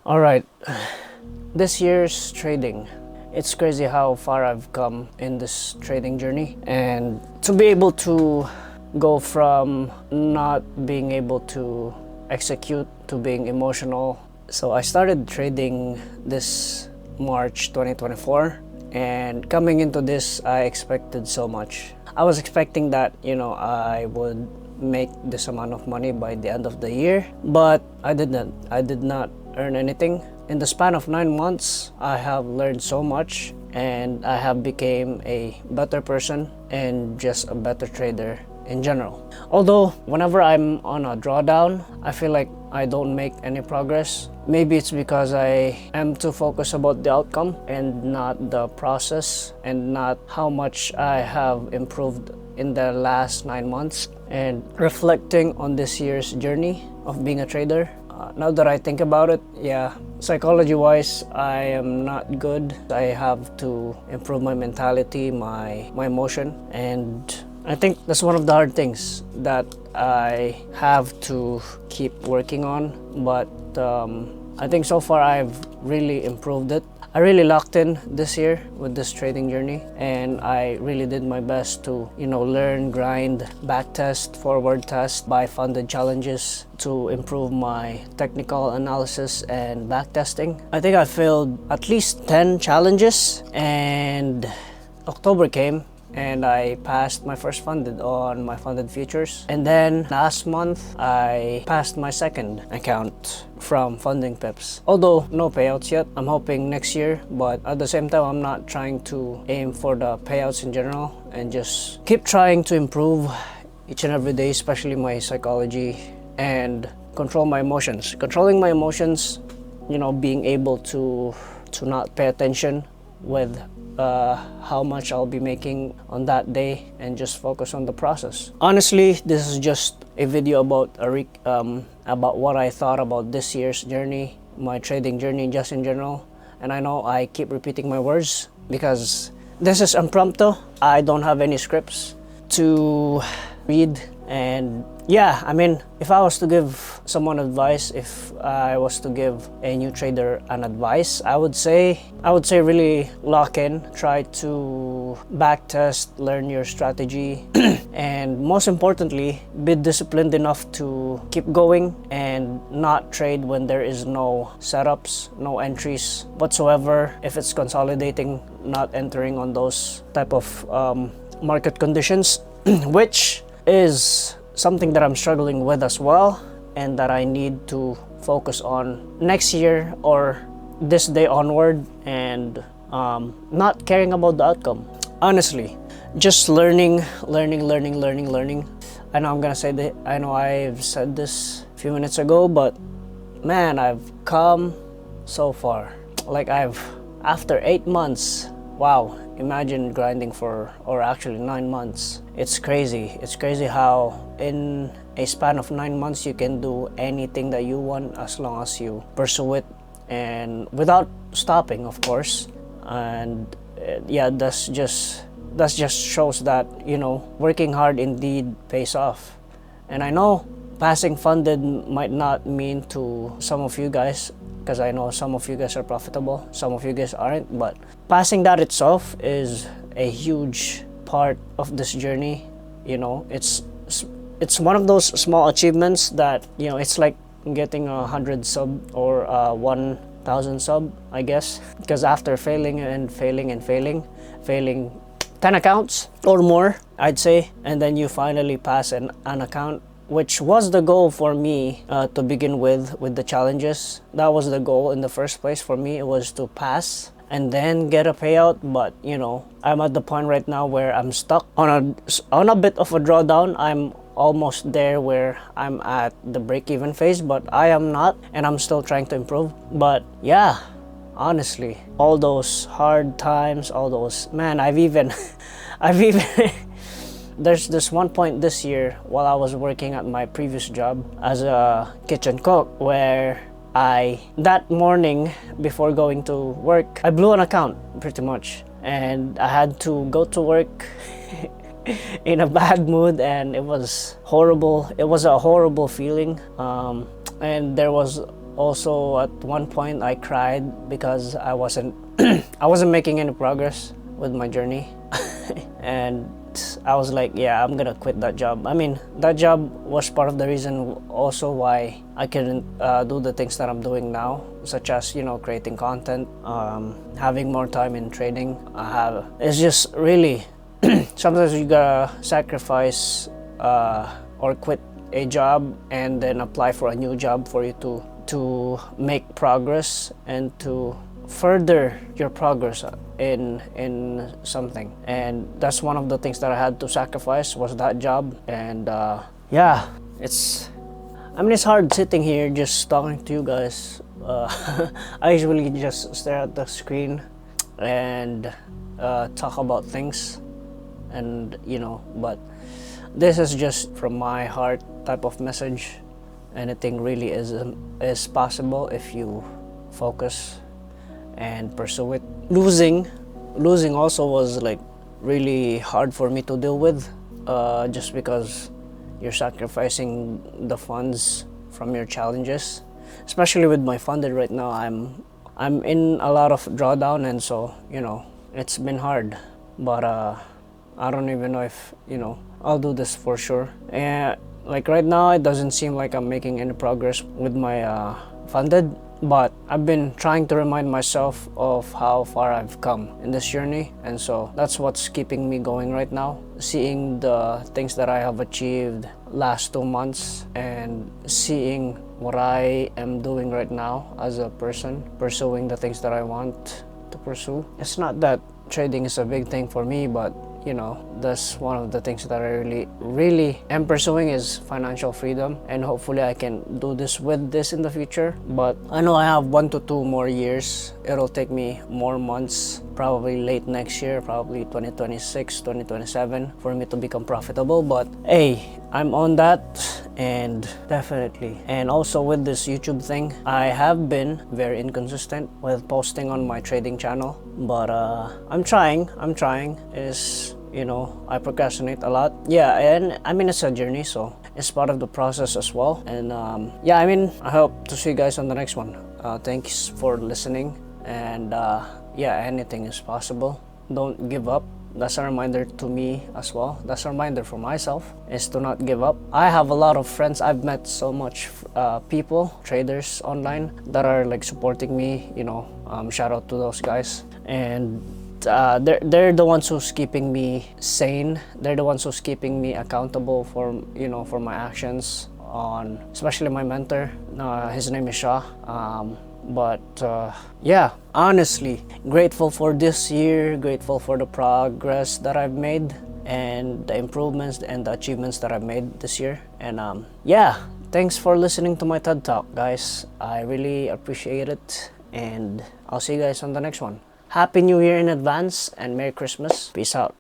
All right, this year's trading. It's crazy how far I've come in this trading journey, and to be able to go from not being able to execute to being emotional. So I started trading this March 2024, and coming into this, I expected so much. I was expecting that, I would make this amount of money by the end of the year, but I didn't. I did not earn anything. In the span of 9 months, I have learned so much, and I have become a better person and just a better trader in general. Although whenever I'm on a drawdown, I feel like I don't make any progress. Maybe it's because I am too focused about the outcome and not the process, and not how much I have improved in the last 9 months. And reflecting on this year's journey of being a trader, now that I think about it, yeah, psychology wise, I am not good. I have to improve my mentality, my emotion, and I think that's one of the hard things that I have to keep working on. But I think so far I've really improved it. I really locked in this year with this trading journey, and I really did my best to, learn, grind, backtest, forward test, buy funded challenges to improve my technical analysis and backtesting. I think I failed at least 10 challenges, and October came and I passed my first funded on my funded futures. And then last month, I passed my second account from Funding Pips. Although no payouts yet, I'm hoping next year, but at the same time, I'm not trying to aim for the payouts in general, and just keep trying to improve each and every day, especially my psychology, and control my emotions. Controlling my emotions, being able to not pay attention with how much I'll be making on that day, and just focus on the process. Honestly, this is just a video about about what I thought about this year's journey, my trading journey just in general. And I know I keep repeating my words because this is impromptu. I don't have any scripts to read. And yeah, if I was to give someone advice, if I was to give a new trader an advice, I would say really lock in, try to backtest, learn your strategy, and most importantly, be disciplined enough to keep going and not trade when there is no setups, no entries whatsoever. If it's consolidating, not entering on those type of market conditions, which is something that I'm struggling with as well, and that I need to focus on next year or this day onward, and not caring about the outcome. Honestly, just learning. I know I'm gonna say that, I know I've said this a few minutes ago, but man, I've come so far. Like after 8 months, wow, imagine grinding or actually 9 months. It's crazy. It's crazy how in a span of 9 months you can do anything that you want, as long as you pursue it, and without stopping, of course. And yeah, that's just shows that, working hard indeed pays off. And I know passing funded might not mean to some of you guys, because I know some of you guys are profitable, some of you guys aren't, but passing that itself is a huge part of this journey. It's one of those small achievements that, it's like getting 100 sub or 1,000 sub, I guess, because after failing 10 accounts or more, I'd say, and then you finally pass an account, which was the goal for me to begin with the challenges. That was the goal in the first place for me. It was to pass and then get a payout. But I'm at the point right now where I'm stuck on a bit of a drawdown. I'm almost there where I'm at the break-even phase, but I am not, and I'm still trying to improve. But yeah, honestly, all those hard times, I've even there's this one point this year while I was working at my previous job as a kitchen cook, where that morning before going to work, I blew an account pretty much, and I had to go to work in a bad mood, and it was horrible. It was a horrible feeling, and there was Also, at one point, I cried because I wasn't I wasn't making any progress with my journey, and I was like, yeah, I'm gonna quit that job. I mean, that job was part of the reason also why I couldn't do the things that I'm doing now, such as, you know, creating content, having more time in trading. It's just really sometimes you gotta sacrifice or quit a job and then apply for a new job for you to make progress and to further your progress in something. And that's one of the things that I had to sacrifice, was that job. And yeah, it's hard sitting here just talking to you guys. I usually just stare at the screen and talk about things, and you know, but this is just from my heart type of message. Anything really is possible if you focus and pursue it. Losing also was like really hard for me to deal with, just because you're sacrificing the funds from your challenges. Especially with my funded right now, I'm in a lot of drawdown, and so, you know, it's been hard. But I don't even know if, you know, I'll do this for sure. And like right now, it doesn't seem like I'm making any progress with my funded, but I've been trying to remind myself of how far I've come in this journey, and so that's what's keeping me going right now. Seeing the things that I have achieved last 2 months, and seeing what I am doing right now as a person, pursuing the things that I want to pursue. It's not that trading is a big thing for me, but you know, that's one of the things that I really am pursuing, is financial freedom, and hopefully I can do this with this in the future. But I know I have 1 to 2 more years. It'll take me more months, probably late next year, probably 2026, 2027, for me to become profitable. But hey, I'm on that, and definitely. And also with this YouTube thing, I have been very inconsistent with posting on my trading channel, but I'm trying. Is, you know, I procrastinate a lot. Yeah, and I mean, it's a journey, so it's part of the process as well. And yeah, I mean, I hope to see you guys on the next one. Thanks for listening, and yeah, anything is possible. Don't give up. That's a reminder to me as well. That's a reminder for myself, is to not give up. I have a lot of friends. I've met so much people, traders online, that are like supporting me, you know. Shout out to those guys. And they're the ones who's keeping me sane. They're the ones who's keeping me accountable for, you know, for my actions, on especially my mentor. His name is Shah. But yeah, honestly, grateful for this year, grateful for the progress that I've made, and the improvements and the achievements that I've made this year. And yeah, thanks for listening to my TED Talk, guys. I really appreciate it, and I'll see you guys on the next one. Happy New Year in advance, and Merry Christmas. Peace out.